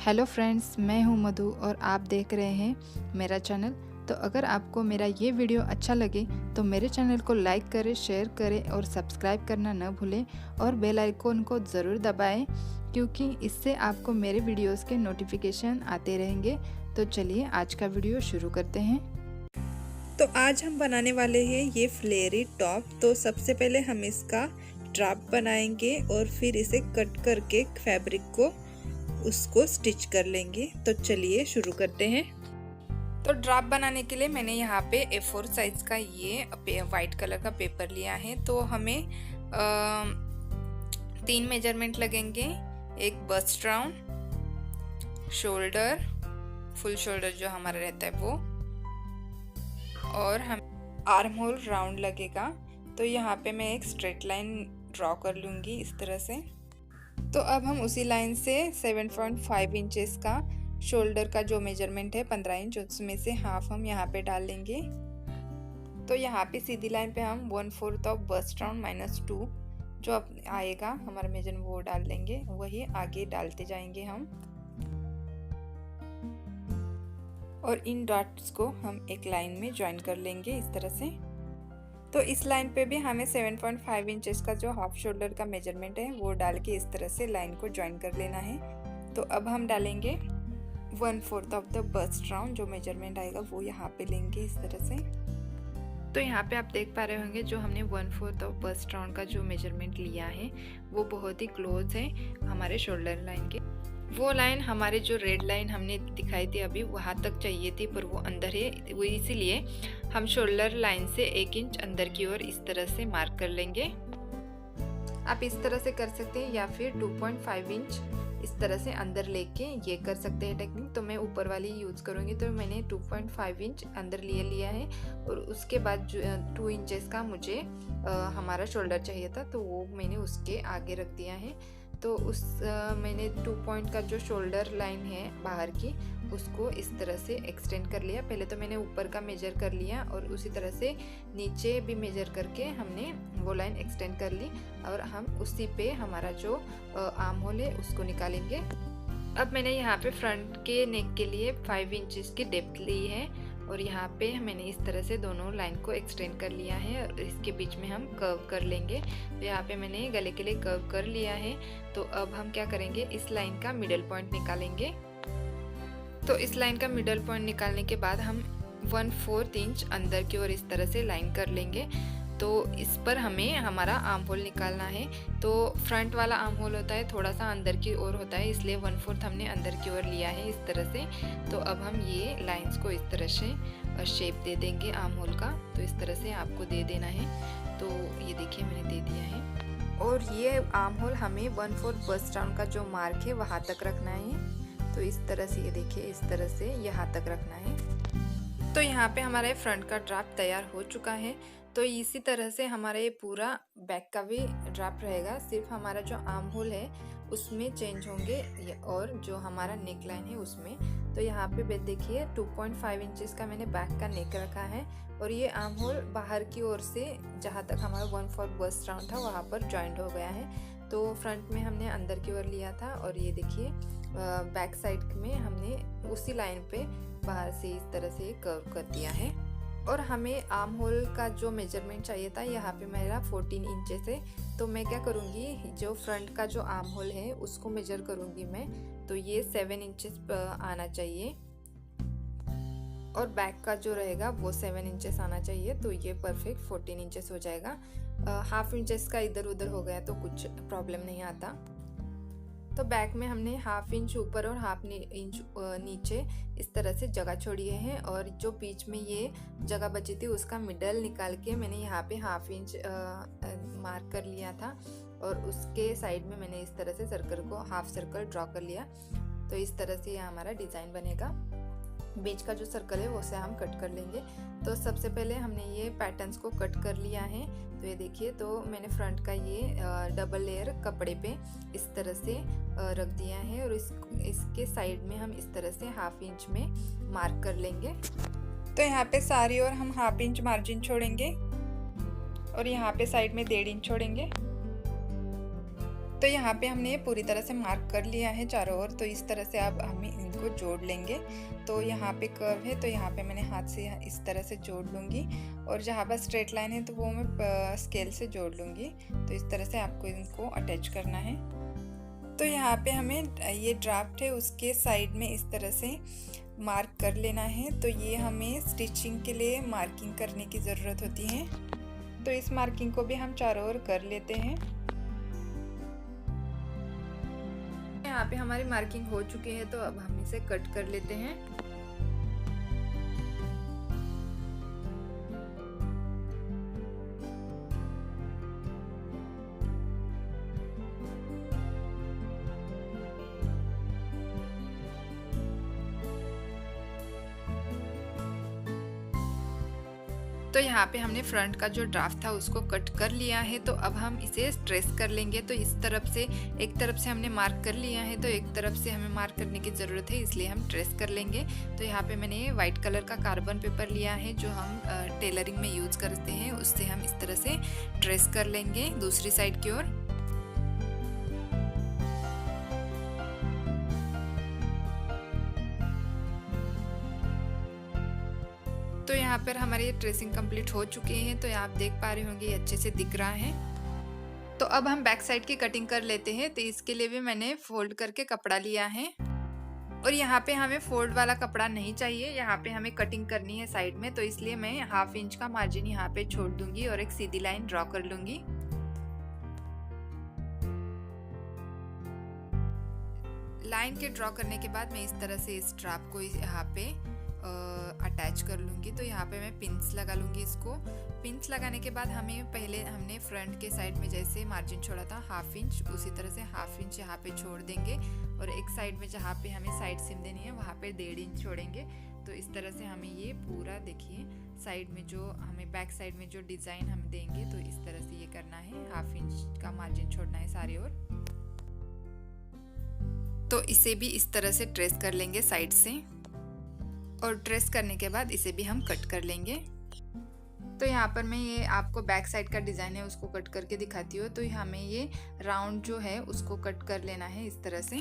Hello friends, मैं हूं मधु और आप देख रहे हैं मेरा चैनल। तो अगर आपको मेरा ये वीडियो अच्छा लगे तो मेरे चैनल को लाइक करें, शेयर करें और सब्सक्राइब करना न भूलें और बेल आइकन को ज़रूर दबाएं, क्योंकि इससे आपको मेरे वीडियोस के नोटिफिकेशन आते रहेंगे। तो चलिए आज का वीडियो शुरू करते हैं। तो आज हम बनाने वाले हैं ये फ्लेयरी टॉप। तो सबसे पहले हम इसका ड्राप बनाएंगे और फिर इसे कट करके फैब्रिक को उसको स्टिच कर लेंगे। तो चलिए शुरू करते हैं। तो ड्राप बनाने के लिए मैंने यहाँ पे A4 साइज का ये वाइट कलर का पेपर लिया है। तो हमें 3 मेजरमेंट लगेंगे। एक bust round, shoulder, full shoulder जो हमारा रहता है वो, और हम आर्म होल राउंड लगेगा। तो यहाँ पे मैं एक स्ट्रेट लाइन ड्रॉ कर लूँगी इस तरह से। तो अब हम उसी लाइन से 7.5 इंचेस का शोल्डर का जो मेजरमेंट है 15 इंच, उसमें से हाफ हम यहाँ पे डाल लेंगे। तो यहाँ पे सीधी लाइन पे हम 1/4 ऑफ बस्ट राउंड -2 जो अब आएगा हमारा मेजरमेंट वो डाल लेंगे, वही आगे डालते जाएंगे हम। और इन डॉट्स को हम एक लाइन में ज्वाइन कर लेंगे इस तरह से। तो इस लाइन पे भी हमें 7.5 इंचेस का जो हाफ शोल्डर का मेजरमेंट है वो डाल के इस तरह से लाइन को ज्वाइन कर लेना है। तो अब हम डालेंगे 1/4 ऑफ द बस्ट राउंड, जो मेजरमेंट आएगा वो यहाँ पे लेंगे इस तरह से। तो यहाँ पे आप देख पा रहे होंगे जो हमने 1/4 ऑफ बस्ट राउंड का जो मेजरमेंट लिया है वो बहुत ही क्लोज है हमारे शोल्डर लाइन के। वो लाइन हमारे जो रेड लाइन हमने दिखाई थी अभी वहाँ तक चाहिए थी, पर वो अंदर है, वो इसीलिए हम शोल्डर लाइन से 1 इंच अंदर की ओर इस तरह से मार्क कर लेंगे। आप इस तरह से कर सकते हैं या फिर 2.5 इंच इस तरह से अंदर लेके ये कर सकते हैं टेक्निक। तो मैं ऊपर वाली यूज़ करूँगी। तो मैंने 2.5 इंच अंदर लिया है और उसके बाद 2 इंचेस का मुझे हमारा शोल्डर चाहिए था, तो वो मैंने उसके आगे रख दिया है। तो मैंने 2 पॉइंट का जो शोल्डर लाइन है बाहर की उसको इस तरह से एक्सटेंड कर लिया। पहले तो मैंने ऊपर का मेजर कर लिया और उसी तरह से नीचे भी मेजर करके हमने वो लाइन एक्सटेंड कर ली और हम उसी पे हमारा जो आर्म होल है उसको निकालेंगे। अब मैंने यहाँ पे फ्रंट के नेक के लिए 5 इंचेस की डेप्थ ली है और यहाँ पे मैंने इस तरह से दोनों लाइन को एक्सटेंड कर लिया है और इसके बीच में हम कर्व कर लेंगे। तो यहाँ पे मैंने गले के लिए कर्व कर लिया है। तो अब हम क्या करेंगे, इस लाइन का मिडल पॉइंट निकालेंगे। तो इस लाइन का मिडल पॉइंट निकालने के बाद हम 1/4 इंच अंदर की ओर इस तरह से लाइन कर लेंगे। तो इस पर हमें हमारा आर्म होल निकालना है। तो फ्रंट वाला आर्म होल होता है थोड़ा सा अंदर की ओर होता है, इसलिए 1/4 हमने अंदर की ओर लिया है इस तरह से। तो अब हम ये लाइंस को इस तरह से शेप दे देंगे आर्म होल का। तो इस तरह से आपको दे देना है। तो ये देखिए मैंने दे दिया है। और ये आर्म होल हमें 1/4 बस्ट राउंड का जो मार्क है वहाँ तक रखना है। तो इस तरह से ये देखिए, इस तरह से यहाँ तक रखना है। तो यहाँ पे हमारा फ्रंट का ड्राफ्ट तैयार हो चुका है। तो इसी तरह से हमारा ये पूरा बैक का भी ड्राफ्ट रहेगा। सिर्फ हमारा जो आर्म होल है उसमें चेंज होंगे और जो हमारा नेक लाइन है उसमें। तो यहाँ पे देखिए 2.5 इंचेस का मैंने बैक का नेक रखा है और ये आर्म होल बाहर की ओर से जहाँ तक हमारा 1/4 बस्ट राउंड था वहाँ पर जॉइंट हो गया है। तो फ्रंट में हमने अंदर की ओर लिया था और ये देखिए बैक साइड में हमने उसी लाइन पे बाहर से इस तरह से कर्व कर दिया है। और हमें आर्म होल का जो मेजरमेंट चाहिए था यहाँ पे मेरा 14 इंचेस है। तो मैं क्या करूँगी, जो फ्रंट का जो आर्म होल है उसको मेजर करूँगी मैं। तो ये 7 इंचेस आना चाहिए और बैक का जो रहेगा वो 7 इंचेस आना चाहिए। तो ये परफेक्ट 14 इंचेस हो जाएगा। हाफ इंचेस का इधर उधर हो गया तो कुछ प्रॉब्लम नहीं आता। तो बैक में हमने हाफ इंच ऊपर और हाफ इंच नीचे इस तरह से जगह छोड़ी है और जो बीच में ये जगह बची थी उसका मिडल निकाल के मैंने यहाँ पे हाफ इंच मार्क कर लिया था और उसके साइड में मैंने इस तरह से सर्कल को हाफ सर्कल ड्रॉ कर लिया। तो इस तरह से ये हमारा डिज़ाइन बनेगा। बीच का जो सर्कल है वो से हम कट कर लेंगे। तो सबसे पहले हमने ये पैटर्न्स को कट कर लिया है। तो ये देखिए, तो मैंने फ्रंट का ये डबल लेयर कपड़े पे इस तरह से रख दिया है और इसके साइड में हम इस तरह से हाफ इंच में मार्क कर लेंगे। तो यहाँ पे सारी और हम हाफ इंच मार्जिन छोड़ेंगे और यहाँ पे साइड में 1.5 इंच छोड़ेंगे। तो यहाँ पे हमने पूरी तरह से मार्क कर लिया है चारों ओर। तो इस तरह से अब हम इनको जोड़ लेंगे। तो यहाँ पे कर्व है तो यहाँ पे मैंने हाथ से इस तरह से जोड़ लूँगी, और जहाँ पर स्ट्रेट लाइन है तो वो मैं स्केल से जोड़ लूँगी। तो इस तरह से आपको इनको अटैच करना है। तो यहाँ पे हमें ये ड्राफ्ट है उसके साइड में इस तरह से मार्क कर लेना है। तो ये हमें स्टिचिंग के लिए मार्किंग करने की ज़रूरत होती है। तो इस मार्किंग को भी हम चारों ओर कर लेते हैं। यहाँ पे हमारी मार्किंग हो चुकी है, तो अब हम इसे कट कर लेते हैं। तो यहाँ पे हमने फ्रंट का जो ड्राफ्ट था उसको कट कर लिया है। तो अब हम इसे ट्रेस कर लेंगे। तो इस तरफ से एक तरफ से हमने मार्क कर लिया है, तो एक तरफ से हमें मार्क करने की ज़रूरत है, इसलिए हम ट्रेस कर लेंगे। तो यहाँ पे मैंने वाइट कलर का कार्बन पेपर लिया है जो हम टेलरिंग में यूज़ करते हैं, उससे हम इस तरह से ट्रेस कर लेंगे दूसरी साइड की ओर। तो यहाँ पर हमारी ट्रेसिंग कंप्लीट हो चुकी है। तो आप देख पा रहे होंगे ये अच्छे से दिख रहा है। तो अब हम बैक साइड की कटिंग कर लेते हैं। तो इसके लिए भी मैंने फोल्ड करके कपड़ा लिया है, और यहाँ पे हमें फोल्ड वाला कपड़ा नहीं चाहिए, यहाँ पे हमें कटिंग करनी है साइड में। तो इसलिए मैं 1/2 इंच का मार्जिन यहाँ पे छोड़ दूंगी और एक सीधी लाइन ड्रॉ कर लूंगी। लाइन के ड्रॉ करने के बाद मैं इस तरह से इस स्ट्रैप को यहाँ पे अटैच कर लूँगी। तो यहाँ पे मैं पिन्स लगा लूँगी इसको। पिन्स लगाने के बाद हमने फ्रंट के साइड में जैसे मार्जिन छोड़ा था 1/2 इंच, उसी तरह से 1/2 इंच यहाँ पे छोड़ देंगे, और एक साइड में जहाँ पे हमें साइड सिम देनी है वहाँ पे 1.5 इंच छोड़ेंगे। तो इस तरह से हमें ये पूरा देखिए साइड में जो हमें बैक साइड में जो डिज़ाइन हम देंगे, तो इस तरह से ये करना है। 1/2 इंच का मार्जिन छोड़ना है सारी ओर। तो इसे भी इस तरह से ट्रेस कर लेंगे साइड से, और ट्रेस करने के बाद इसे भी हम कट कर लेंगे। तो यहाँ पर मैं ये आपको बैक साइड का डिज़ाइन है उसको कट करके दिखाती हूँ। तो हमें ये राउंड जो है उसको कट कर लेना है इस तरह से,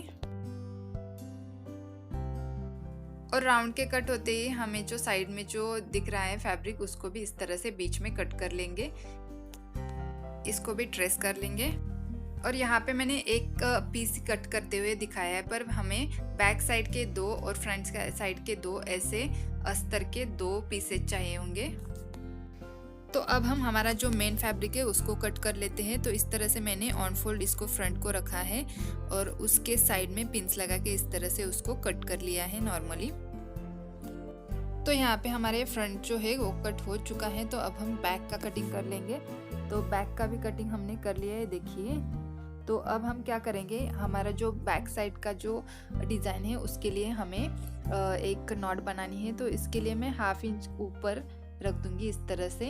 और राउंड के कट होते ही हमें जो साइड में जो दिख रहा है फैब्रिक उसको भी इस तरह से बीच में कट कर लेंगे, इसको भी ट्रेस कर लेंगे। और यहाँ पे मैंने एक पीस कट करते हुए दिखाया है, पर हमें बैक साइड के 2 और फ्रंट साइड के 2 ऐसे अस्तर के 2 पीसेज चाहिए होंगे। तो अब हम हमारा जो मेन फैब्रिक है उसको कट कर लेते हैं। तो इस तरह से मैंने ऑन फोल्ड इसको फ्रंट को रखा है, और उसके साइड में पिन्स लगा के इस तरह से उसको कट कर लिया है नॉर्मली। तो यहाँ पे हमारे फ्रंट जो है वो कट हो चुका है। तो अब हम बैक का कटिंग कर लेंगे। तो बैक का भी कटिंग हमने कर लिया है, देखिए। तो अब हम क्या करेंगे, हमारा जो बैक साइड का जो डिज़ाइन है उसके लिए हमें एक नॉट बनानी है। तो इसके लिए मैं 1/2 इंच ऊपर रख दूंगी इस तरह से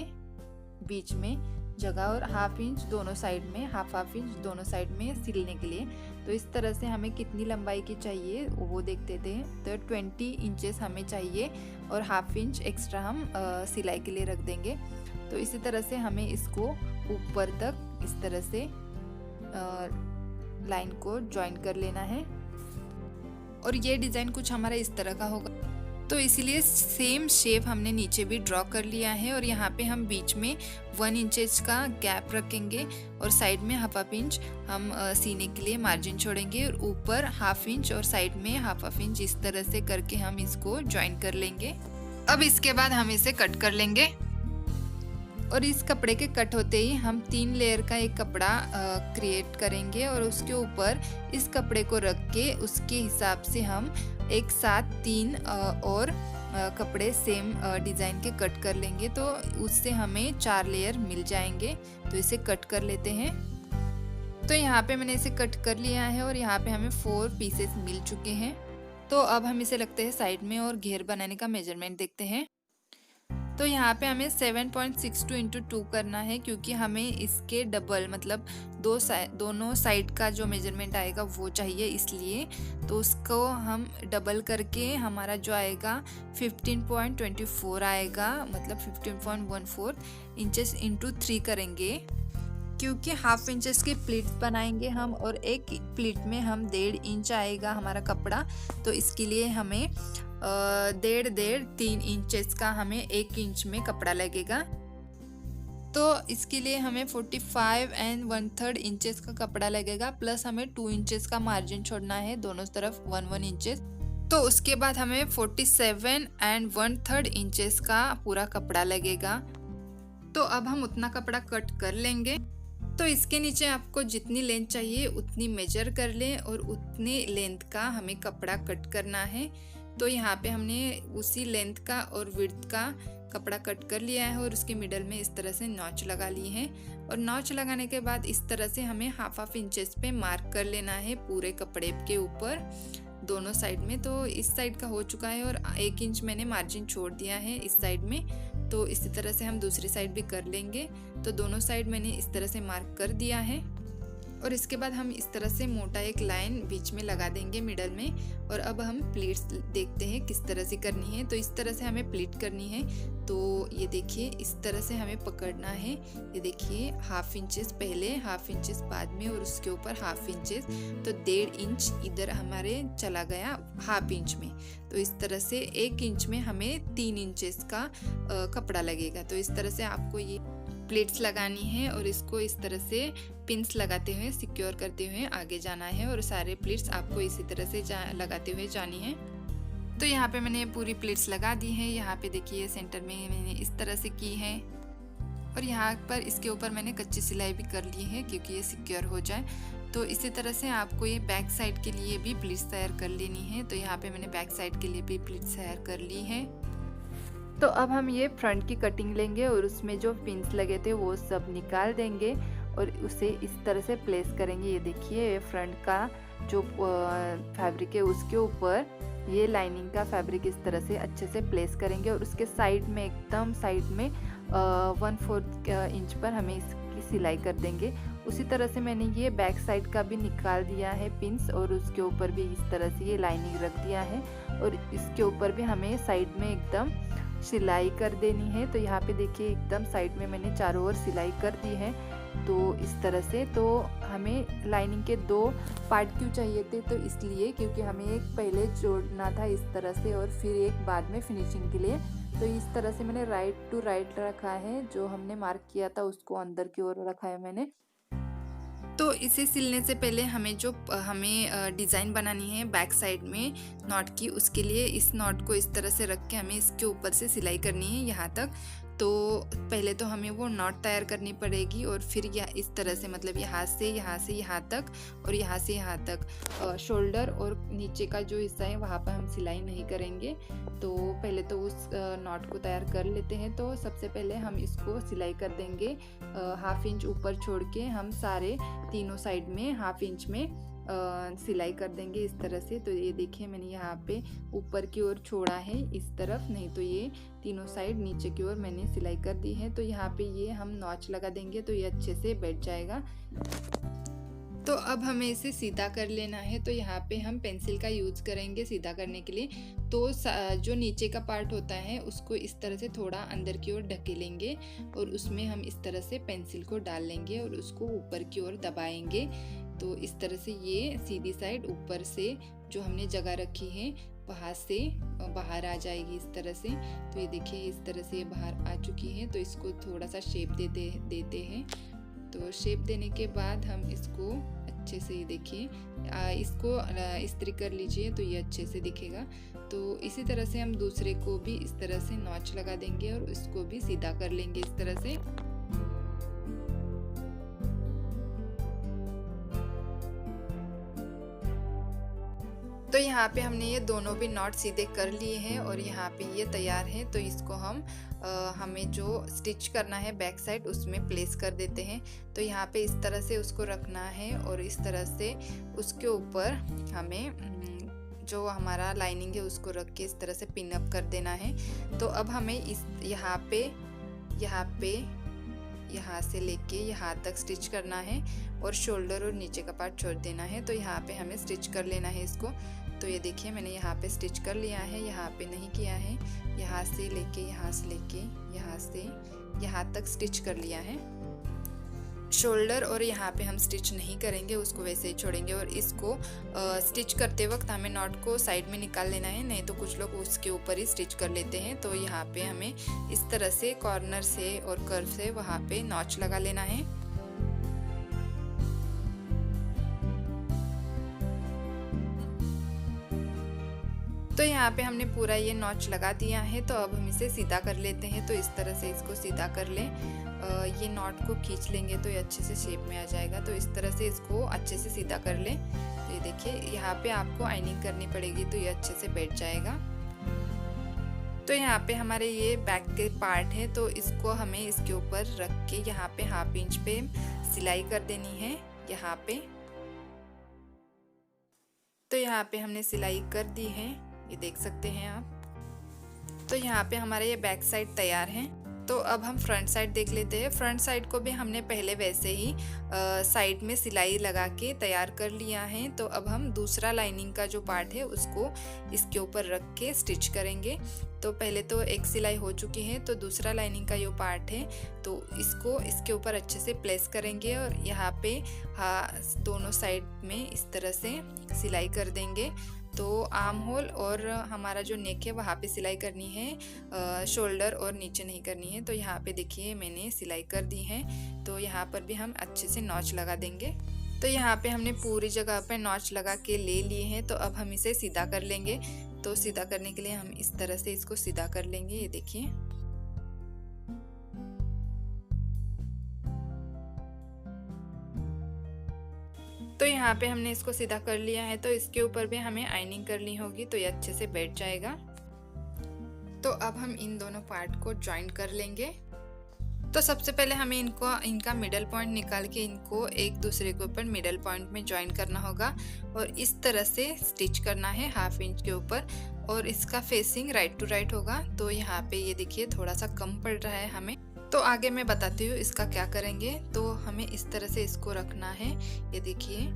बीच में जगह, और 1/2 इंच दोनों साइड में, 1/2 इंच दोनों साइड में सिलने के लिए। तो इस तरह से हमें कितनी लंबाई की चाहिए वो देखते थे। तो 20 इंचेस हमें चाहिए, और 1/2 इंच एक्स्ट्रा हम सिलाई के लिए रख देंगे। तो इसी तरह से हमें इसको ऊपर तक इस तरह से लाइन को ज्वाइन कर लेना है, और ये डिज़ाइन कुछ हमारा इस तरह का होगा। तो इसीलिए सेम शेप हमने नीचे भी ड्रॉ कर लिया है, और यहाँ पे हम बीच में 1 इंचेस का गैप रखेंगे, और साइड में 1/2 इंच हम सीने के लिए मार्जिन छोड़ेंगे, और ऊपर 1/2 इंच और साइड में 1/2 इंच इस तरह से करके हम इसको ज्वाइन कर लेंगे। अब इसके बाद हम इसे कट कर लेंगे, और इस कपड़े के कट होते ही हम 3 लेयर का एक कपड़ा क्रिएट करेंगे, और उसके ऊपर इस कपड़े को रख के उसके हिसाब से हम एक साथ 3 और कपड़े सेम डिज़ाइन के कट कर लेंगे। तो उससे हमें 4 लेयर मिल जाएंगे। तो इसे कट कर लेते हैं। तो यहाँ पे मैंने इसे कट कर लिया है, और यहाँ पे हमें 4 पीसेस मिल चुके हैं। तो अब हम इसे लगते हैं साइड में, और घेर बनाने का मेजरमेंट देखते हैं। तो यहाँ पे हमें 7.62 × 2 करना है, क्योंकि हमें इसके डबल मतलब दोनों साइड का जो मेजरमेंट आएगा वो चाहिए, इसलिए तो उसको हम डबल करके हमारा जो आएगा 15.24 आएगा, मतलब 15.14 इंचेस × 3 करेंगे। क्योंकि हाफ इंचेस की प्लीट्स बनाएंगे हम और एक प्लीट में हम 1.5 इंच आएगा हमारा कपड़ा। तो इसके लिए हमें 3 इंचेस का हमें 1 इंच में कपड़ा लगेगा। तो इसके लिए हमें 45 एंड 1/3 इंचेस का कपड़ा लगेगा, प्लस हमें 2 इंचेस का मार्जिन छोड़ना है दोनों तरफ 1 इंचेस। तो उसके बाद हमें 47 एंड 1/3 इंचेस का पूरा कपड़ा लगेगा। तो अब हम उतना कपड़ा कट कर लेंगे। तो इसके नीचे आपको जितनी लेंथ चाहिए उतनी मेजर कर लें और उतनी लेंथ का हमें कपड़ा कट करना है। तो यहाँ पे हमने उसी लेंथ का और विड्थ का कपड़ा कट कर लिया है और उसके मिडल में इस तरह से नॉच लगा ली है। और नॉच लगाने के बाद इस तरह से हमें हाफ इंचेस पे मार्क कर लेना है पूरे कपड़े के ऊपर दोनों साइड में। तो इस साइड का हो चुका है और 1 इंच मैंने मार्जिन छोड़ दिया है इस साइड में। तो इसी तरह से हम दूसरी साइड भी कर लेंगे। तो दोनों साइड मैंने इस तरह से मार्क कर दिया है और इसके बाद हम इस तरह से मोटा एक लाइन बीच में लगा देंगे मिडल में। और अब हम प्लीट्स देखते हैं किस तरह से करनी है। तो इस तरह से हमें प्लीट करनी है। तो ये देखिए इस तरह से हमें पकड़ना है। ये देखिए हाफ इंचेस पहले, हाफ इंचेस बाद में और उसके ऊपर हाफ इंचेस। तो 1.5 इंच इधर हमारे चला गया हाफ इंच में। तो इस तरह से 1 इंच में हमें 3 इंचेस का कपड़ा लगेगा। तो इस तरह से आपको ये प्लेट्स लगानी है और इसको इस तरह से पिंस लगाते हुए सिक्योर करते हुए आगे जाना है। और सारे प्लेट्स आपको इसी तरह से लगाते हुए जानी है। तो यहाँ पे मैंने पूरी प्लेट्स लगा दी है। यहाँ पे देखिए सेंटर में मैंने इस तरह से की है और यहाँ पर इसके ऊपर मैंने कच्ची सिलाई भी कर ली है क्योंकि ये सिक्योर हो जाए। तो इसी तरह से आपको ये बैक साइड के लिए भी प्लेट्स तैयार कर लेनी है। तो यहाँ पे मैंने बैक साइड के लिए भी प्लेट्स तैयार कर ली है। तो अब हम ये फ्रंट की कटिंग लेंगे और उसमें जो पिंस लगे थे वो सब निकाल देंगे और उसे इस तरह से प्लेस करेंगे। ये देखिए फ्रंट का जो फैब्रिक है उसके ऊपर ये लाइनिंग का फैब्रिक इस तरह से अच्छे से प्लेस करेंगे और उसके साइड में एकदम साइड में 1/4 इंच पर हमें इसकी सिलाई कर देंगे। उसी तरह से मैंने ये बैक साइड का भी निकाल दिया है पिंस और उसके ऊपर भी इस तरह से ये लाइनिंग रख दिया है और इसके ऊपर भी हमें साइड में एकदम सिलाई कर देनी है। तो यहाँ पे देखिए एकदम साइड में मैंने चारों ओर सिलाई कर दी है। तो इस तरह से तो हमें लाइनिंग के 2 पार्ट क्यों चाहिए थे, तो इसलिए क्योंकि हमें एक पहले जोड़ना था इस तरह से और फिर एक बाद में फिनिशिंग के लिए। तो इस तरह से मैंने राइट टू राइट रखा है, जो हमने मार्क किया था उसको अंदर की ओर रखा है मैंने। तो इसे सिलने से पहले हमें डिज़ाइन बनानी है बैक साइड में नॉट की, उसके लिए इस नॉट को इस तरह से रख के हमें इसके ऊपर से सिलाई करनी है यहाँ तक। तो पहले तो हमें वो नॉट तैयार करनी पड़ेगी और फिर इस तरह से मतलब यहाँ से यहाँ तक और यहाँ से यहाँ तक शोल्डर और नीचे का जो हिस्सा है वहाँ पर हम सिलाई नहीं करेंगे। तो पहले तो उस नॉट को तैयार कर लेते हैं। तो सबसे पहले हम इसको सिलाई कर देंगे हाफ इंच ऊपर छोड़ के हम सारे तीनों साइड में हाफ इंच में सिलाई कर देंगे इस तरह से। तो ये देखिए मैंने यहाँ पे ऊपर की ओर छोड़ा है इस तरफ, नहीं तो ये तीनों साइड नीचे की ओर मैंने सिलाई कर दी है। तो यहाँ पे ये हम नॉच लगा देंगे तो ये अच्छे से बैठ जाएगा। तो अब हमें इसे सीधा कर लेना है। तो यहाँ पे हम पेंसिल का यूज़ करेंगे सीधा करने के लिए। तो जो नीचे का पार्ट होता है उसको इस तरह से थोड़ा अंदर की ओर ढकेलेंगे और उसमें हम इस तरह से पेंसिल को डाल लेंगे और उसको ऊपर की ओर दबाएंगे। तो इस तरह से ये सीधी साइड ऊपर से जो हमने जगह रखी है वहाँ से बाहर आ जाएगी इस तरह से। तो ये देखिए इस तरह से ये बाहर आ चुकी है। तो इसको थोड़ा सा शेप देते हैं। तो शेप देने के बाद हम इसको अच्छे से देखिए इसको इस्त्री कर लीजिए तो ये अच्छे से दिखेगा। तो इसी तरह से हम दूसरे को भी इस तरह से नॉच लगा देंगे और इसको भी सीधा कर लेंगे इस तरह से। तो यहाँ पे हमने ये दोनों भी नॉट सीधे कर लिए हैं और यहाँ पे ये तैयार है। तो इसको हमें जो स्टिच करना है बैक साइड उसमें प्लेस कर देते हैं। तो यहाँ पे इस तरह से उसको रखना है और इस तरह से उसके ऊपर हमें जो हमारा लाइनिंग है उसको रख के इस तरह से पिन अप कर देना है। तो अब हमें इस यहाँ से लेके यहाँ तक स्टिच करना है और शोल्डर और नीचे का पार्ट छोड़ देना है। तो यहाँ पे हमें स्टिच कर लेना है इसको। तो ये देखिए मैंने यहाँ पे स्टिच कर लिया है, यहाँ पे नहीं किया है। यहाँ से लेके यहाँ से यहाँ तक स्टिच कर लिया है। शोल्डर और यहाँ पे हम स्टिच नहीं करेंगे, उसको वैसे ही छोड़ेंगे। और इसको स्टिच करते वक्त हमें नॉट को साइड में निकाल लेना है, नहीं तो कुछ लोग उसके ऊपर ही स्टिच कर लेते हैं। तो यहाँ पे हमें इस तरह से कॉर्नर से और कर्व से वहाँ पे नॉच लगा लेना है। तो यहाँ पे हमने पूरा ये नॉच लगा दिया है। तो अब हम इसे सीधा कर लेते हैं। तो इस तरह से इसको सीधा कर लें। ये नॉट को खींच लेंगे तो ये अच्छे से शेप में आ जाएगा। तो इस तरह से इसको अच्छे से सीधा कर लें। तो ये देखिए, यहाँ पे आपको आइनिंग करनी पड़ेगी तो ये अच्छे से बैठ जाएगा। तो यहाँ पे हमारे ये बैक के पार्ट है, तो इसको हमें इसके ऊपर रख के यहाँ पे 1/2 इंच पे सिलाई कर देनी है यहाँ पे। तो यहाँ पे हमने सिलाई कर दी है, ये देख सकते हैं आप। तो यहाँ पे हमारा ये बैक साइड तैयार है। तो अब हम फ्रंट साइड देख लेते हैं। फ्रंट साइड को भी हमने पहले वैसे ही साइड में सिलाई लगा के तैयार कर लिया है। तो अब हम दूसरा लाइनिंग का जो पार्ट है उसको इसके ऊपर रख के स्टिच करेंगे। तो पहले तो एक सिलाई हो चुकी है, तो दूसरा लाइनिंग का जो पार्ट है तो इसको इसके ऊपर अच्छे से प्लेस करेंगे और यहाँ पे दोनों साइड में इस तरह से सिलाई कर देंगे। तो आर्म होल और हमारा जो नेक है वहाँ पे सिलाई करनी है, शोल्डर और नीचे नहीं करनी है। तो यहाँ पे देखिए मैंने सिलाई कर दी है। तो यहाँ पर भी हम अच्छे से नॉच लगा देंगे। तो यहाँ पे हमने पूरी जगह पे नॉच लगा के ले लिए हैं। तो अब हम इसे सीधा कर लेंगे। तो सीधा करने के लिए हम इस तरह से इसको सीधा कर लेंगे, ये देखिए। तो यहाँ पे हमने इसको सीधा कर लिया है। तो इसके ऊपर भी हमें आइनिंग करनी होगी तो ये अच्छे से बैठ जाएगा। तो अब हम इन दोनों पार्ट को ज्वाइन कर लेंगे। तो सबसे पहले हमें इनका मिडल पॉइंट निकाल के इनको एक दूसरे के ऊपर मिडल पॉइंट में ज्वाइन करना होगा और इस तरह से स्टिच करना है 1/2 इंच के ऊपर। और इसका फेसिंग राइट टू राइट होगा। तो यहाँ पे ये देखिए थोड़ा सा कम पड़ रहा है हमें। तो आगे मैं बताती हूँ इसका क्या करेंगे। तो हमें इस तरह से इसको रखना है, ये देखिए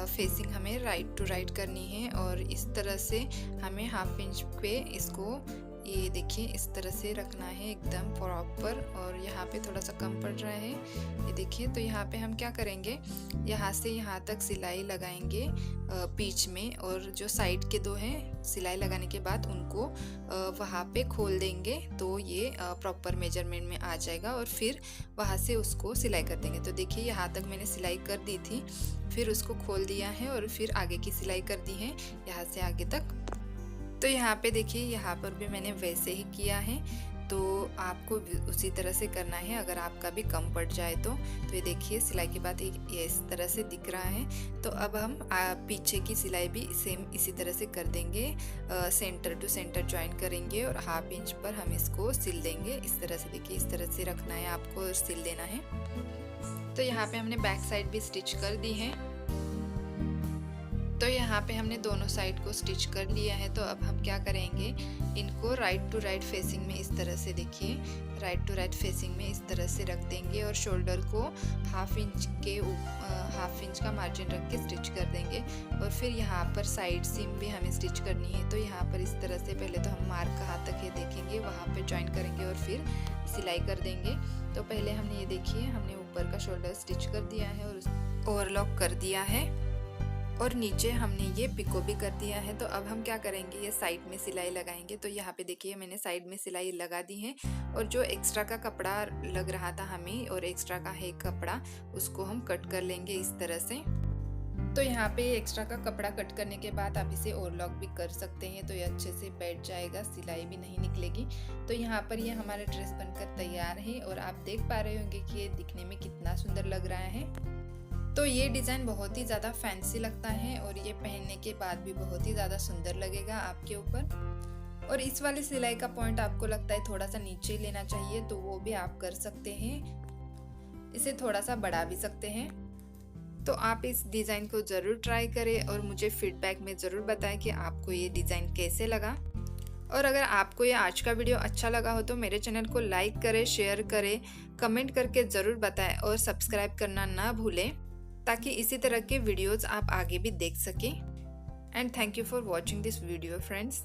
फेसिंग हमें राइट टू राइट करनी है। और इस तरह से हमें 1/2 इंच पे इसको ये देखिए इस तरह से रखना है एकदम प्रॉपर। और यहाँ पे थोड़ा सा कम पड़ रहा है, ये देखिए। तो यहाँ पे हम क्या करेंगे, यहाँ से यहाँ तक सिलाई लगाएंगे बीच में, और जो साइड के 2 हैं सिलाई लगाने के बाद उनको वहाँ पे खोल देंगे। तो ये प्रॉपर मेजरमेंट में आ जाएगा और फिर वहाँ से उसको सिलाई कर देंगे। तो देखिए यहाँ तक मैंने सिलाई कर दी थी, फिर उसको खोल दिया है और फिर आगे की सिलाई कर दी है यहाँ से आगे तक। तो यहाँ पे देखिए यहाँ पर भी मैंने वैसे ही किया है। तो आपको उसी तरह से करना है अगर आपका भी कम पड़ जाए तो ये देखिए सिलाई के बाद ये इस तरह से दिख रहा है। तो अब हम पीछे की सिलाई भी सेम इसी तरह से कर देंगे, सेंटर टू सेंटर ज्वाइन करेंगे और 1/2 इंच पर हम इसको सिल देंगे। इस तरह से देखिए, इस तरह से रखना है आपको और सिल देना है। तो यहाँ पे हमने बैक साइड भी स्टिच कर दी है। तो यहाँ पे हमने दोनों साइड को स्टिच कर लिया है। तो अब हम क्या करेंगे, इनको राइट टू राइट फेसिंग में इस तरह से देखिए राइट टू राइट फेसिंग में इस तरह से रख देंगे और शोल्डर को 1/2 इंच का मार्जिन रख के स्टिच कर देंगे। और फिर यहाँ पर साइड सीम भी हमें स्टिच करनी है। तो यहाँ पर इस तरह से पहले तो हम मार्क कहाँ तक है देखेंगे, वहाँ पे ज्वाइन करेंगे और फिर सिलाई कर देंगे। तो पहले हमने ये देखिए हमने ऊपर का शोल्डर स्टिच कर दिया है और ओवरलॉक कर दिया है और नीचे हमने ये पिको भी कर दिया है। तो अब हम क्या करेंगे, ये साइड में सिलाई लगाएंगे। तो यहाँ पे देखिए मैंने साइड में सिलाई लगा दी है और जो एक्स्ट्रा का कपड़ा लग रहा था हमें और एक्स्ट्रा का है कपड़ा, उसको हम कट कर लेंगे इस तरह से। तो यहाँ पे एक्स्ट्रा का कपड़ा कट करने के बाद आप इसे ओवरलॉक भी कर सकते हैं। तो ये अच्छे से बैठ जाएगा, सिलाई भी नहीं निकलेगी। तो यहाँ पर ये हमारा ड्रेस बनकर तैयार है और आप देख पा रहे होंगे कि ये दिखने में कितना सुंदर लग रहा है। तो ये डिज़ाइन बहुत ही ज़्यादा फैंसी लगता है और ये पहनने के बाद भी बहुत ही ज़्यादा सुंदर लगेगा आपके ऊपर। और इस वाली सिलाई का पॉइंट आपको लगता है थोड़ा सा नीचे लेना चाहिए, तो वो भी आप कर सकते हैं, इसे थोड़ा सा बढ़ा भी सकते हैं। तो आप इस डिज़ाइन को ज़रूर ट्राई करें और मुझे फीडबैक में ज़रूर बताएं कि आपको ये डिज़ाइन कैसे लगा। और अगर आपको ये आज का वीडियो अच्छा लगा हो तो मेरे चैनल को लाइक करें, शेयर करें, कमेंट करके ज़रूर बताएं और सब्सक्राइब करना ना भूलें ताकि इसी तरह के वीडियोज़ आप आगे भी देख सकें। And thank you for watching this video friends.